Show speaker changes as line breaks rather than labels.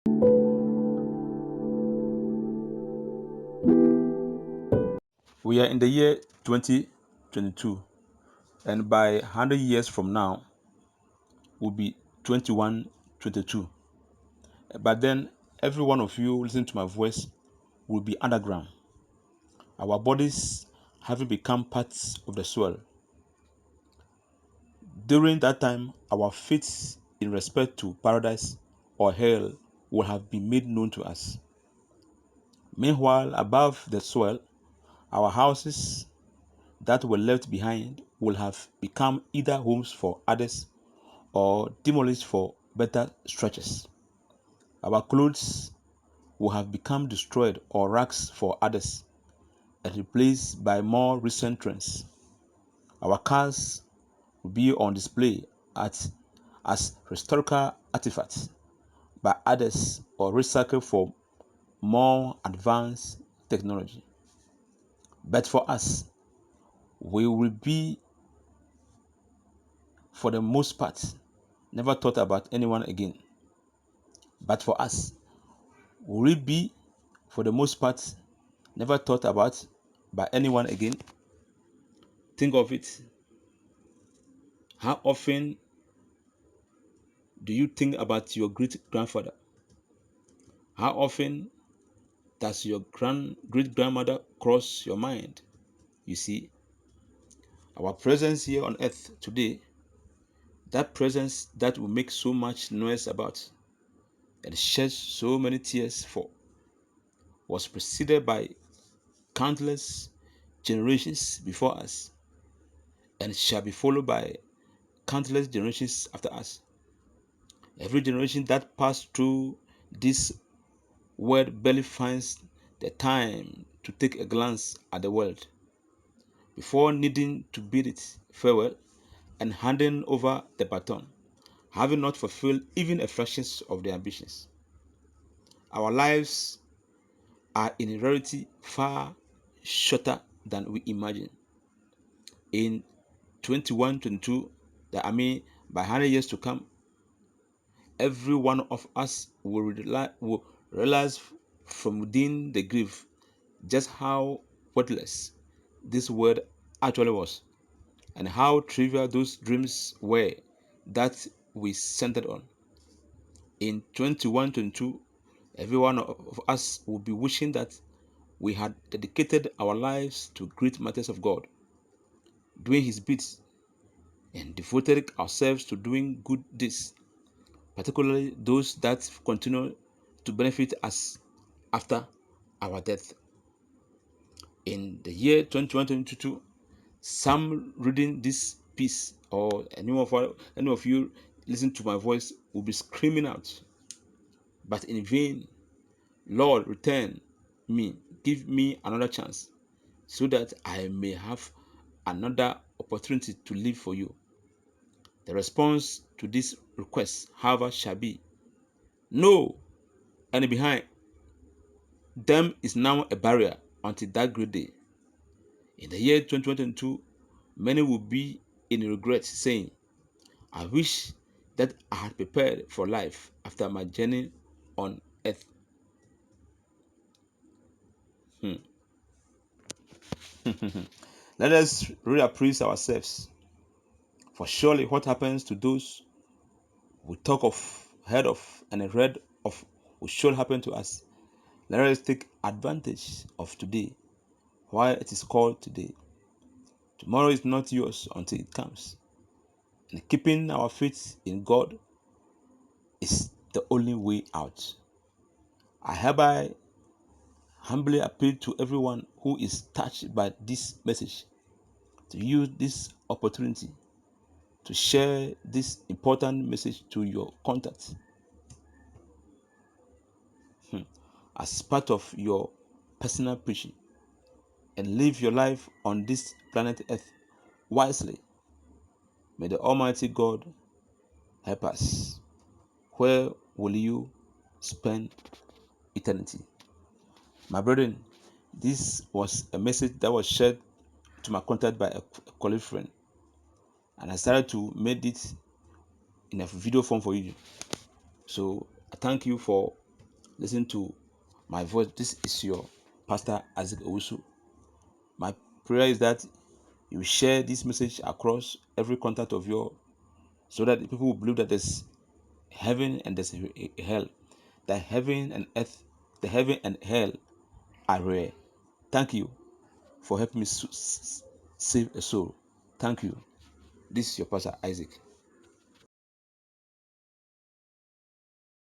We are in the year 2022, and by 100 years from now, will be 2122. But then, every one of you listening to my voice will be underground. Our bodies having become parts of the soil. During that time, our fates in respect to paradise or hell will have been made known to us. Meanwhile, above the soil, our houses that were left behind will have become either homes for others or demolished for better structures. Our clothes will have become destroyed or rags for others and replaced by more recent trends. Our cars will be on display as historical artifacts by others or recycled for more advanced technology. But for us, we will be, for the most part, never thought about anyone again. But for us, will it be, for the most part, never thought about by anyone again? Think of it. How often do you think about your great grandfather? How often does your great grandmother cross your mind? You see, our presence here on earth today, that presence that we make so much noise about and shed so many tears for, was preceded by countless generations before us and shall be followed by countless generations after us. Every generation that passed through this world barely finds the time to take a glance at the world before needing to bid it farewell and handing over the baton, having not fulfilled even a fraction of their ambitions. Our lives are in reality far shorter than we imagine. In 2122, by 100 years to come, every one of us will realize from within the grave just how worthless this world actually was, and how trivial those dreams were that we centered on. In 2122, every one of us will be wishing that we had dedicated our lives to great matters of God, doing His bids, and devoted ourselves to doing good deeds, particularly those that continue to benefit us after our death. In the year 2022, some reading this piece or any of you listen to my voice will be screaming out, but in vain. Lord, return me, give me another chance, so that I may have another opportunity to live for you. The response to this request, however, shall be no, and behind them is now a barrier until that great day. In the year 2022, many will be in regret, saying, I wish that I had prepared for life after my journey on earth. Hmm. Let us reappraise ourselves. For surely what happens to those we talk of, heard of, and read of will surely happen to us. Let us take advantage of today while it is called today. Tomorrow is not yours until it comes. And keeping our faith in God is the only way out. I hereby humbly appeal to everyone who is touched by this message to use this opportunity to share this important message to your contacts as part of your personal preaching, and live your life on this planet Earth wisely. May the Almighty God help us. Where will you spend eternity? My brethren, this was a message that was shared to my contact by a colleague friend, and I started to make it in a video form for you. So I thank you for listen to my voice. This is your Pastor Isaac Owusu. My prayer is that you share this message across every contact of yours, so that people will believe that there's heaven and there's hell. That heaven and earth, the heaven and hell are rare. Thank you for helping me save a soul. Thank you. This is your Pastor Isaac.